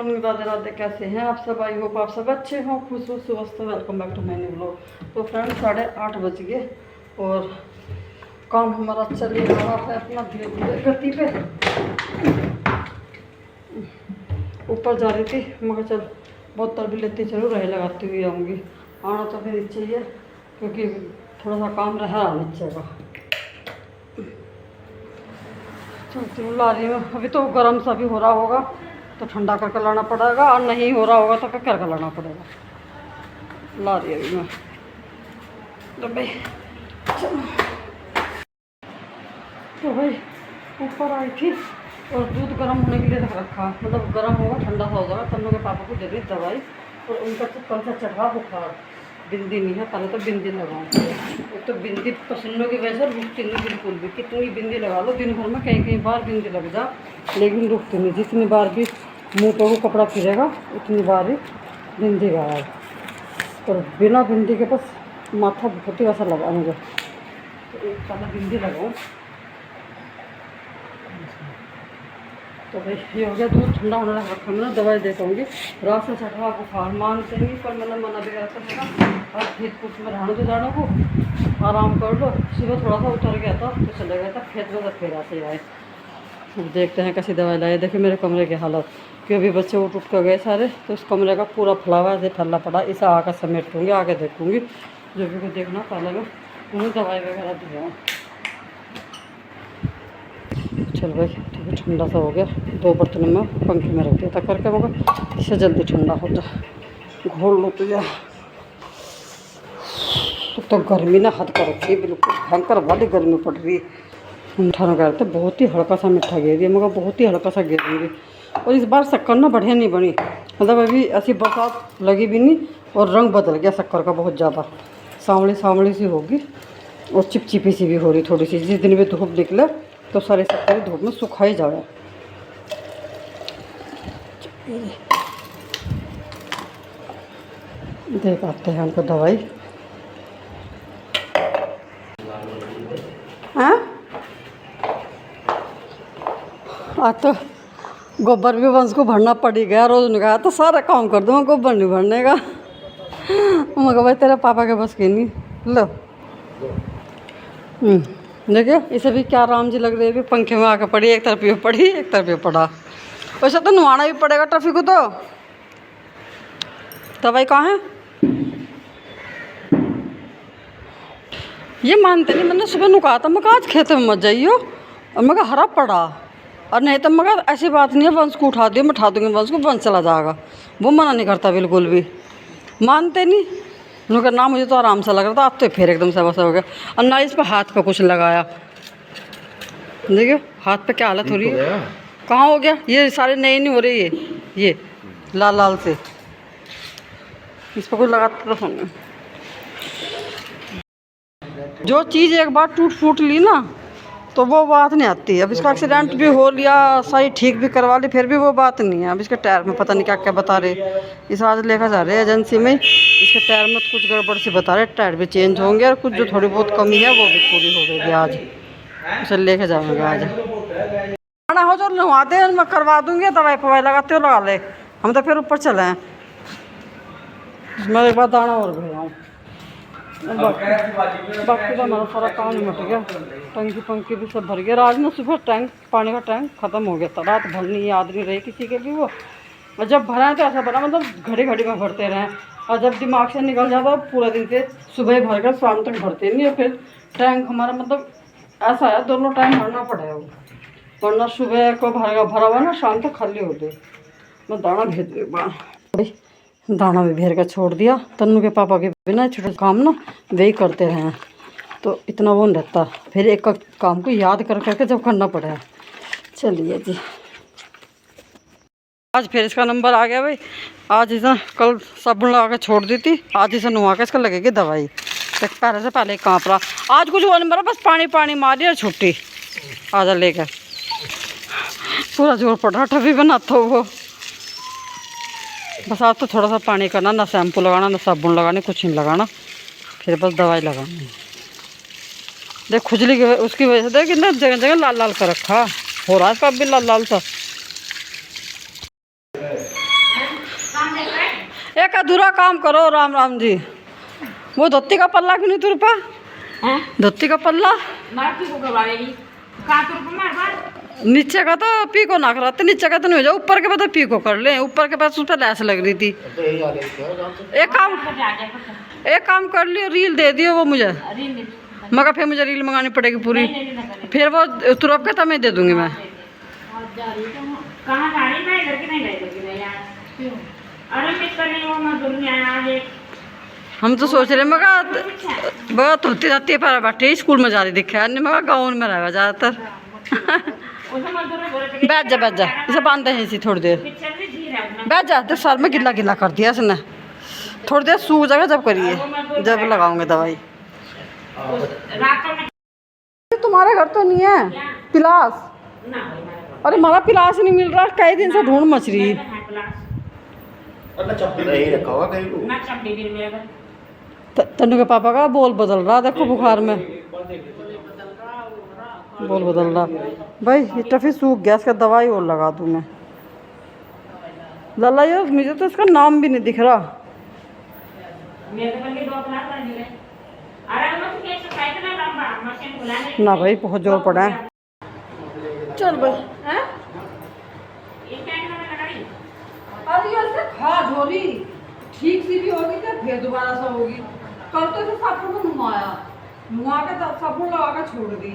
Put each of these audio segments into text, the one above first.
Morning, Radhe Radhe. कैसे हैं आप सब? आई होप आप सब अच्छे हों, खुश हो, स्वस्थ। Welcome back to my new blog. तो फ्रेंड्स 8:30 बज गए और काम हमारा चल रहा है अपना धीरे धीरे गति पे। ऊपर जा रही थी, मगर चल बोतल भी लेती चलो, रहे लगाती हुई आऊँगी। आना तो फिर नीचे ही है क्योंकि थोड़ा सा काम रहा नीचे का। चलती हूँ, ला रही हूँ। अभी तो गर्म सा भी हो रहा होगा तो ठंडा करके लाना पड़ेगा, और नहीं हो रहा होगा तो क्या करके लाना पड़ेगा। ला रही अभी मैं तो भाई। चलो तो भाई ऊपर आई थी और दूध गर्म होने के लिए रख रखा, मतलब गर्म होगा ठंडा सा हो जाएगा। तब लोग के पापा को दे दी दवाई और उनका कल से चढ़ा बुखार। बिंदी नहीं है, पहले तो बिंदी लगाऊँ। एक तो बिंदी पसीनों की वजह से रुकती नहीं बिल्कुल भी। कितनी बिंदी लगा लो दिन भर में, कहीं कहीं बार बिंदी लग जा, लेकिन रुकती नहीं। जितनी बार भी मुँह पर वो कपड़ा फिरेगा उतनी बार ही बिंदी लगाए। और बिना बिंदी के बस माथा बहुत ही वैसा लगा मुझे, तो एक पहले बिंदी लगाऊँ। तो भाई ये हो गया, दूध ठंडा होने लगा रखा। मैं दवाई दे पाऊँगी। रात से चढ़ा बुखार, मानते नहीं, पर मैंने मना भी करता था और खेत कूट में रहने दो, जाने को आराम कर लो। सुबह थोड़ा सा उतर गया था तो चले गया था खेत में, तो फिर आते आए। अब देखते हैं कैसी दवाई लाए। देखिए मेरे कमरे की हालत, कि अभी बच्चे उठ कर गए सारे, तो उस कमरे का पूरा फैलावा ऐसे फैला पड़ा। इसे आकर समेटूँगी, आगे देखूँगी जो भी को देखना। पहले मैं उन्हें दवाई वगैरह दिया। चल भाई ठीक है, ठंडा सा हो गया। 2 बर्तनों में पंखे में रख दिया था करके, मगर इससे जल्दी ठंडा हो जाए। घोल लो तो यार, तो गर्मी ना हद कर रखी है, बिल्कुल भयंकर वाली गर्मी पड़ रही है। मीठा ना करते, बहुत ही हल्का सा मीठा गिर दिया, मगर बहुत ही हल्का सा गिर रही। और इस बार शक्कर ना बढ़िया नहीं बनी, मतलब अभी ऐसी बरसात लगी भी नहीं और रंग बदल गया शक्कर का बहुत ज़्यादा। सांवली सांवली सी होगी और चिपचिपी सी भी हो रही थोड़ी सी। जिस दिन भी धूप निकले तो सारे शक्कर धूप में सुखाई जाए। देख आते हैं उनको दवाई। हाँ आज तो गोबर भी वंश को भरना पड़ ही गया। रोज निकाला तो सारा काम कर दूँगा, गोबर नहीं भरने का। मगर भाई तेरे पापा के बस की नहीं। लो देखिए इसे भी क्या राम जी लग रही है। अभी पंखे में आकर पड़ी, एक तरफ ये पड़ी एक तरफ ये पड़ा। वैसे तो नहाना भी पड़ेगा टफी को। तो दवाई कहाँ है? ये मानते नहीं। मैंने सुबह नुकाहा था, मैं कहा आज खेत में मत जाइयो, और मैं कहा हरा पड़ा। और नहीं तो मगर ऐसी बात नहीं है, वंश को उठा दियो, मैं उठा दूँगी वंश को, वंश चला जाएगा। वो मना नहीं करता बिल्कुल भी, मानते नहीं। उनका ना मुझे तो आराम सा लग रहा था, अब तो फिर एकदम से वैसा हो गया। और ना इस पर हाथ पे कुछ लगाया। देखियो हाथ पे क्या हालत हो रही है। कहाँ हो गया? ये सारे नए नहीं हो रही है, ये लाल लाल से। इस पर कुछ लगाता तो नहीं। जो चीज़ एक बार टूट फूट ली ना तो वो बात नहीं आती। अब इसका एक्सीडेंट भी हो लिया, सही ठीक भी करवा ली, फिर भी वो बात नहीं है। अब इसके टायर में पता नहीं क्या क्या बता रहे। इस आज लेकर जा रहे हैं एजेंसी में, इसके टायर में कुछ गड़बड़ सी बता रहे। टायर भी चेंज होंगे और कुछ जो थोड़ी बहुत कमी है वो भी पूरी हो गई आज। उसे लेके जाएंगे आज। आना हो जो नहवाते हैं, मैं करवा दूँगी। दवाई फवाई लगाते हो लगा ले, हम तो फिर ऊपर चले हैं। मैं एक बार दाना और भेजाऊँ। बाकी तो हमारा सारा काम निपट गया। टंकी पंकी भी सब भर गया। आज ना सुबह टैंक, पानी का टैंक ख़त्म हो गया था। रात भरनी याद नहीं रही किसी के भी वो। और जब भरा तो ऐसा भरा, मतलब घड़ी घड़ी में भरते रहें। और जब दिमाग से निकल जाता पूरा दिन से सुबह भर कर शाम तक भरते नहीं है। फिर टैंक हमारा मतलब ऐसा है, दोनों टाइम भरना पड़ेगा वो, वरना सुबह को भरा हुआ ना शाम तक खाली हो गए। मैं दाना भेज दूँ। दाना भी भेर कर छोड़ दिया। तन्नू के पापा के बिना छोटे काम ना वही करते रहे, तो इतना वो नहीं रहता। फिर एक काम को याद कर करके जब करना पड़ेगा। चलिए जी, आज फिर इसका नंबर आ गया भाई। आज इसे कल साबुन लगा के छोड़ दी थी, आज इसे नुआ के इसका लगेगी दवाई। तो पहले से पहले काँप रहा। आज कुछ वो नहीं मरा, बस पानी पानी मारी और छुट्टी आजा लेकर। पूरा जोर पड़ रहा टफी बनाता वो। बस आज तो थोड़ा सा पानी करना, ना शैम्पू लगाना ना साबुन लगाने, कुछ नहीं लगाना, फिर बस दवाई लगानी। देख खुजली की उसकी वजह से देख कितना जगह जगह लाल लाल कर रखा हो रहा है इसका भी लाल लाल सा। अधूरा काम करो। राम राम जी। वो धोती का पल्ला क्यों नहीं तुर पा? धोती का पल्ला नीचे का तो पीको ना करा, नीचे का तो नहीं हो जाए, ऊपर के बाद पीको कर ले। ऊपर के पास उस पर लैस लग रही थी। एक काम कर लियो, रील दे दियो वो मुझे, मगर फिर मुझे रील मंगानी पड़ेगी पूरी। फिर वो तुरप के तो मैं दे दूंगी। मैं हम तो सोच रहे मगर बहुत होती रहती है पर बैठे स्कूल में जा रही दिखे नहीं, मगर गाँव में रहेगा ज़्यादातर। बैठ जा इसे बांधते हैं इसी थोड़ी देर। बैठ जा, तो सर में गिला गिला कर दिया इसने। थोड़ी देर सूख जाएगा जब करिए, जब लगाऊंगे दवाई। तुम्हारे घर तो नहीं है पिलास? अरे हमारा पिलास नहीं मिल रहा, कई दिन से ढूंढ मच रही। तनु के पापा का बोल बदल रहा, देखो बुखार में बोल बदल रहा। भाई ये टफी सूख गया, इसका दवाई और लगा दूँ मैं। लाला यार मुझे तो इसका नाम भी नहीं दिख रहा। ना भाई बहुत जोर पड़ा है। चल भाई खा झोली ठीक सी भी होगी तो फिर दोबारा से होगी। कल तो इसे साबुन में नुआ के साबुन लगा के छोड़ दी,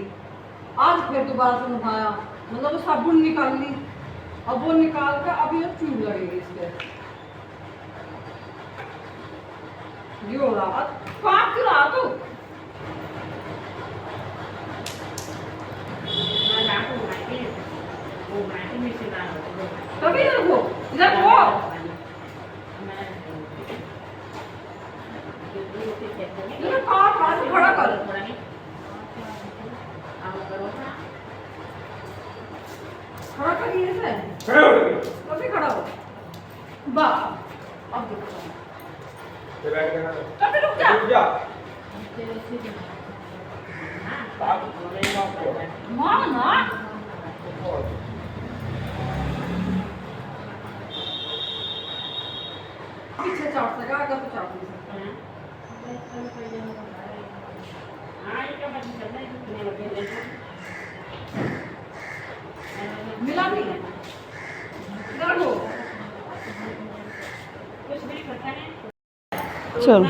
आज फिर दोबारा से नुहाया, मतलब वो साबुन निकाल ली। अब वो निकाल कर अभी ये चूब लगेगी इसके। ये हो रहा काट क्यों रहा तू? तभी रखो रखो। खड़ा कर खड़ा करिए से कभी खड़ा हो बा। अब देखो कभी रुक जा मां ना पीछे चाट सका, आगे तो चाट नहीं सकता है। मिला नहीं है चल।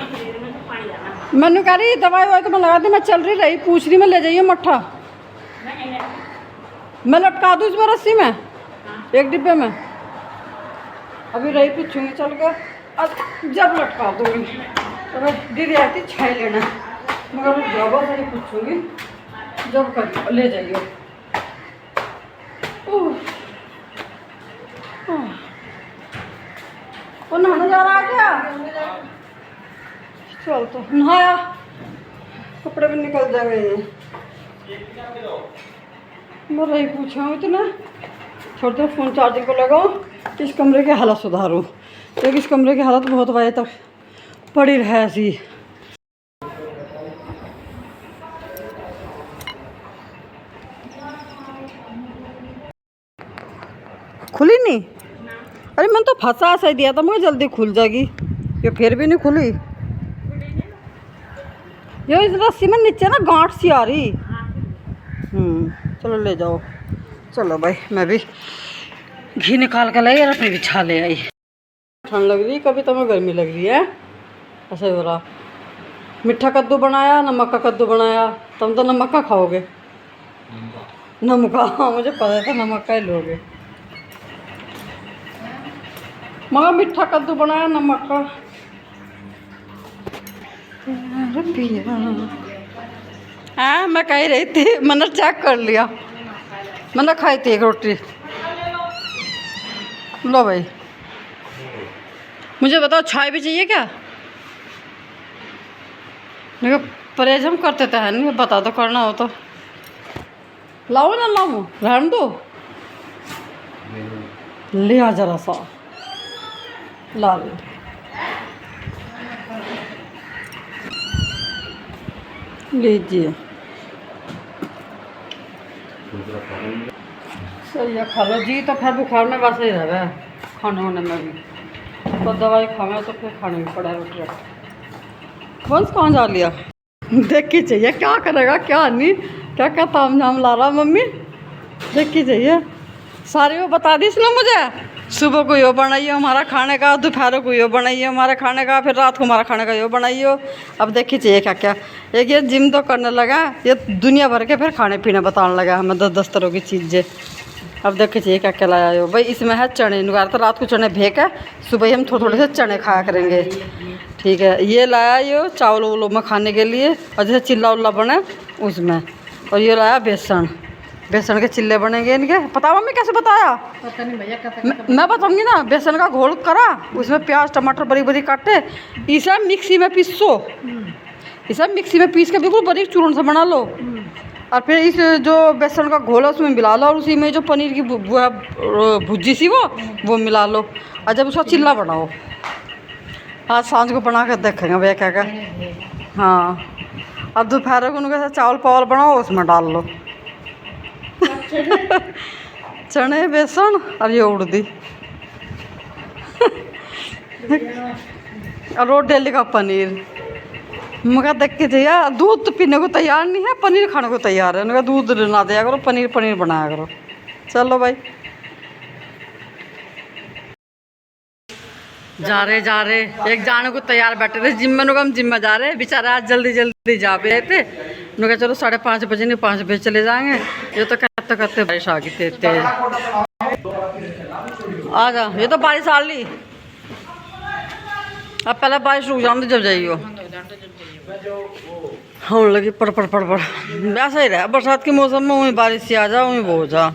मैंने कह रही दवाई वाई तो मैं लगा दी, मैं चल रही पूछ रही मैं ले जाइए मट्ठा। मैं लटका दूँ इसमें रस्सी में एक डिब्बे में। अभी रही पूछूंगी चल कर, अब जब लटका दूंगी तो दीदी आती छाई लेना, मगर जब सही पूछूंगी जब कर ले जाइए। वो नहाने जा रहा है क्या? चल तो नहाया, कपड़े भी निकल जाएंगे। मैं रही पूछा इतना थोड़ी देर फ़ोन चार्जिंग को लगाओ, इस कमरे की हालत सुधारूँ, क्योंकि इस कमरे की हालत बहुत बजे तक पड़ी रहे ऐसी। खुली नहीं? अरे मैंने तो फंसा सही दिया था, मुझे जल्दी खुल जाएगी, ये फिर भी नहीं खुली। ये इस रस्सी में नीचे ना गांठ सी आ रही। चलो ले जाओ। चलो भाई मैं भी घी निकाल कर लाई और अपनी बिछा ले आई। ठंड लग रही, कभी तो मैं गर्मी लग रही है, ऐसा ही हो रहा। मीठा कद्दू बनाया, नमक का कद्दू बनाया। तुम तो नमक का खाओगे? नमक का? हाँ मुझे पता था नमक का ही लोगे, मगर मीठा कद्दू बनाया नमक का। हाँ मैं कह रही थी, मैंने चेक कर लिया, मैंने खाई थी एक रोटी। लो भाई मुझे बताओ चाय भी चाहिए क्या? देखो परहेज हम करते थे, है नहीं, बता दो करना हो तो। लाओ ना लाओ, रहने दो, ले आ जरा सा ला ले। लीजिए सही है, खा लो जी। तो फिर बुखार में वैसे ही रह रहा है, खाने होने में भी। तो दवाई खावे तो फिर खाने भी पड़ा रोटी रख। वंश कहाँ जा लिया? देख के चाहिए क्या करेगा क्या नहीं, क्या क्या ताम झाम ला रहा मम्मी, देख के चाहिए सारी वो बता दी इसने मुझे। सुबह को यो बनाइए हमारा खाने का, दोपहर को यो बनाइए हमारे खाने का, फिर रात को हमारा खाने का यो बनाइए। अब देखिए चाहिए क्या क्या। एक ये जिम तो करने लगा, ये दुनिया भर के फिर खाने पीने बताने लगा हमें 10-10 तरह की चीज़ें। अब देखिए चाहिए क्या क्या लाया हो भाई। इसमें है चने, नुगार तो रात को चने भेक है, सुबह ही हम थोड़े थोड़े से चने खाया करेंगे। ठीक है, ये लाया यो चावल उवलों में खाने के लिए, और जैसे चिल्ला उल्ला बने उसमें। और ये लाया बेसन, बेसन के चिल्ले बनेंगे इनके। पता मम्मी कैसे बताया? पता नहीं भैया कैसे। मैं बताऊंगी ना। बेसन का घोल करा, उसमें प्याज टमाटर बड़ी बड़ी काटे, इसे मिक्सी में पीसो, इसे मिक्सी में पीस के बिल्कुल बारीक चूर्ण से बना लो। और फिर इस जो बेसन का घोल है उसमें मिला लो, और उसी में जो पनीर की भुजी सी वो मिला लो, और जब उसका चिल्ला बनाओ। आज सांझ को बना कर देखेंगे भैया क्या क्या। हाँ, और दोपहर को उनके साथ चावल पावल बनाओ, उसमें डाल लो चने बेसन और ये उड़दी और रोज डेली का पनीर। मगर देख के भैया दूध तो पीने को तैयार नहीं है, पनीर खाने को तैयार है। उनका दूध ना दिया करो, पनीर पनीर बनाया करो। चलो भाई, जा रहे एक जाने को तैयार बैठे थे जिम में। हम जिम में जा रहे हैं, बेचारे आज जल्दी जल्दी जा पे रहे थे। उन्होंने कहा चलो 5:30 बजे नहीं 5 बजे चले जाएंगे। ये तो कहते कहते बारिश आ गई तेज। आ जा, ये तो बारिश आ ली। अब पहले बारिश रुक जाने जब जाइयो। होने लगी पड़ पड़ पड़ पड़। वैसा ही रहा बरसात के मौसम में, वहीं बारिश से आ जा वहीं वो हो जा।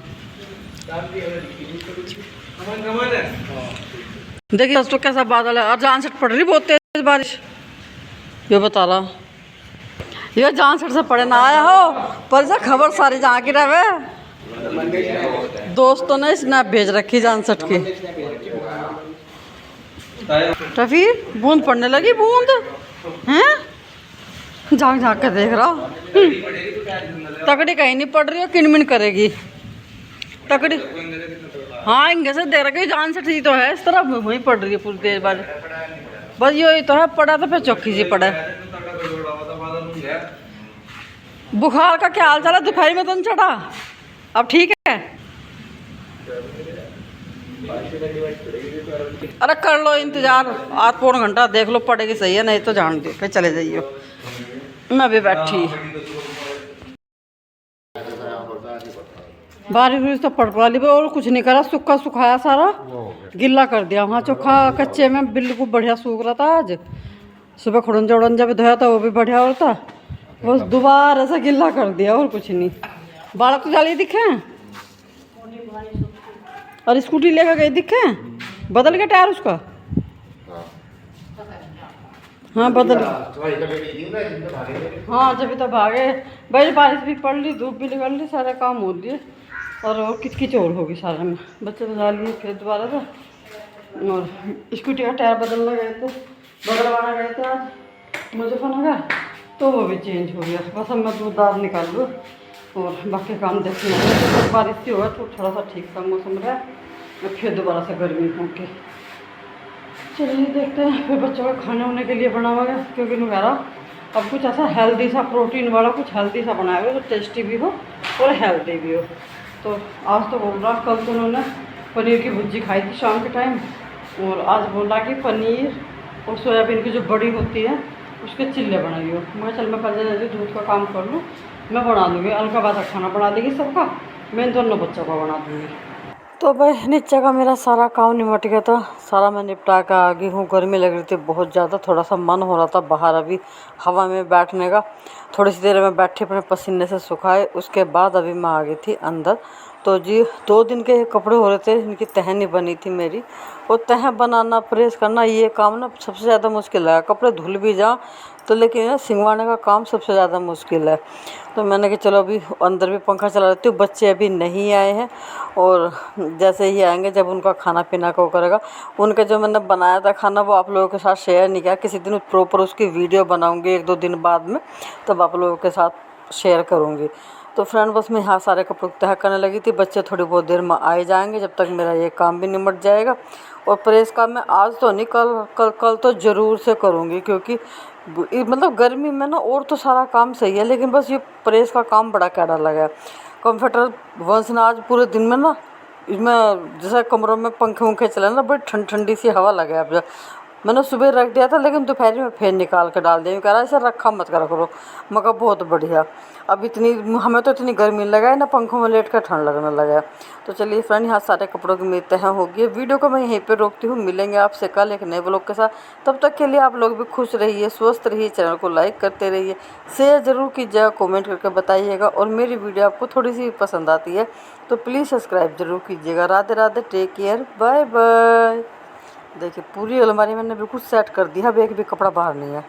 देखिए तो कैसा बादल है, और जान से पड़ रही बहुत तेज बारिश। ये बता रहा ये जान से पड़े ना आया हो, पर जा खबर सारी जहाँ की रहे। दोस्तों ने स्नैप भेज रखी जान सट की। टफी बूंद पड़ने लगी, बूंद हैं झाँक झाँक के देख रहा। तकड़ी कहीं नहीं पड़ रही हो, किनमिन करेगी तकड़ी। हाँ इंगे से देख रखी जान से ठीक तो है, इस तरह वहीं पड़ रही है पूरी तेज बारिश। बस यही तो है, पड़ा तो फिर चौकी सी पड़ा। बुखार का क्या हाल चाल है? दोपहर में तो नहीं चढ़ा, अब ठीक है? अरे कर लो इंतजार, आध पौन घंटा देख लो, पड़ेगी सही है, नहीं तो जान दो फिर चले जाइयो। मैं भी बैठी, बारिश तो पड़ वाली और कुछ नहीं करा, सूखा सुखाया सारा गिल्ला कर दिया। वहाँ चोखा कच्चे में बिल्कुल बढ़िया सूख रहा था। आज सुबह खुड़ंजा उड़ंजा भी धोया था, वो भी बढ़िया होता, बस दोबारा ऐसा गिल्ला कर दिया और कुछ नहीं। बालक तो जाली दिखे और स्कूटी लेकर गई दिखे, बदल गया टायर उसका। हाँ बदल, हाँ जब तो भागे भाई। बारिश भी पड़ ली, धूप भी निकल ली, सारे काम हो लिए और किचकिच और होगी सारे में। बच्चे तो डाल लिए फिर दोबारा था, और स्कूटी का टायर बदलने गए थे, बदलवाना गए थे आज मुजफ्फरनगर, तो वो भी चेंज हो गया। बस अब मैं दूध दाद निकाल लूँ और बाकी काम देखना है। तो बारिश ही हुआ तो थोड़ा सा ठीक सा मौसम रहा, फिर दोबारा से गर्मी होगी। चलिए देखते हैं, फिर बच्चों का खाने होने के लिए बना हुआ है, क्योंकि वगैरह अब कुछ ऐसा हेल्दी सा, प्रोटीन वाला कुछ हेल्दी सा बनाया हुआ जो टेस्टी भी हो और हेल्दी भी हो। तो आज तो बोल रहा, कल तो उन्होंने पनीर की भुर्जी खाई थी शाम के टाइम, और आज बोला कि पनीर और सोयाबीन की जो बड़ी होती है उसके चिल्ले बनाइए। मैं चल मैं पहले जल्दी दूध का काम कर लूँ, मैं बना दूँगी। अलका बात खाना बना देगी सबका, मैं दोनों बच्चों का बना दूँगी। तो भाई नीचे का मेरा सारा काम निपट गया था, सारा मैं निपटा के आ गई हूँ। गर्मी लग रही थी बहुत ज़्यादा, थोड़ा सा मन हो रहा था बाहर अभी हवा में बैठने का। थोड़ी सी देर में बैठी, अपने पसीने से सुखाए, उसके बाद अभी मैं आ गई थी अंदर। तो जी 2 दिन के कपड़े हो रहे थे, इनकी तह नहीं बनी थी मेरी, और तह बनाना प्रेस करना ये काम ना सबसे ज़्यादा मुश्किल है। कपड़े धुल भी जा तो, लेकिन सिंगवाने का काम सबसे ज़्यादा मुश्किल है। तो मैंने कहा चलो अभी अंदर भी पंखा चला लेती हूँ। बच्चे अभी नहीं आए हैं, और जैसे ही आएंगे जब उनका खाना पीना को करेगा। उनका जो मैंने बनाया था खाना वो आप लोगों के साथ शेयर नहीं किया, किसी दिन प्रॉपर उसकी वीडियो बनाऊँगी 1-2 दिन बाद में, तब आप लोगों के साथ शेयर करूँगी। तो फ्रेंड बस मैं यहाँ सारे कपड़ों को तह करने लगी थी। बच्चे थोड़ी बहुत देर में आए जाएंगे, जब तक मेरा ये काम भी निमट जाएगा। और प्रेस का मैं आज तो नहीं, कल कल कल तो ज़रूर से करूँगी, क्योंकि मतलब गर्मी में ना और तो सारा काम सही है, लेकिन बस ये प्रेस का काम बड़ा कैडा लगा है। कंफर्टर वंश ने आज पूरे दिन में ना, इसमें जैसे कमरों में पंखे वंखे चले ना, बड़ी ठंडी सी हवा लगे। अब मैंने सुबह रख दिया था, लेकिन दोपहर में फिर निकाल कर डाल दिया। कह रहा इसे रखा मत करा करो। मगर बहुत बढ़िया। अब इतनी हमें तो इतनी गर्मी लगा है ना, पंखों में लेट कर ठंड लगने लगा है। तो चलिए फ्रेंड, यहाँ सारे कपड़ों की मेरी तह होगी। वीडियो को मैं यहीं पे रोकती हूँ। मिलेंगे आपसे कल एक नए ब्लॉग के साथ। तब तक के लिए आप लोग भी खुश रहिए, स्वस्थ रहिए, चैनल को लाइक करते रहिए, शेयर ज़रूर कीजिएगा, कॉमेंट करके बताइएगा। और मेरी वीडियो आपको थोड़ी सी पसंद आती है तो प्लीज़ सब्सक्राइब जरूर कीजिएगा। Radhe Radhe, take care, bye bye. देखिए पूरी अलमारी मैंने बिल्कुल सेट कर दी है, अब एक भी कपड़ा बाहर नहीं है।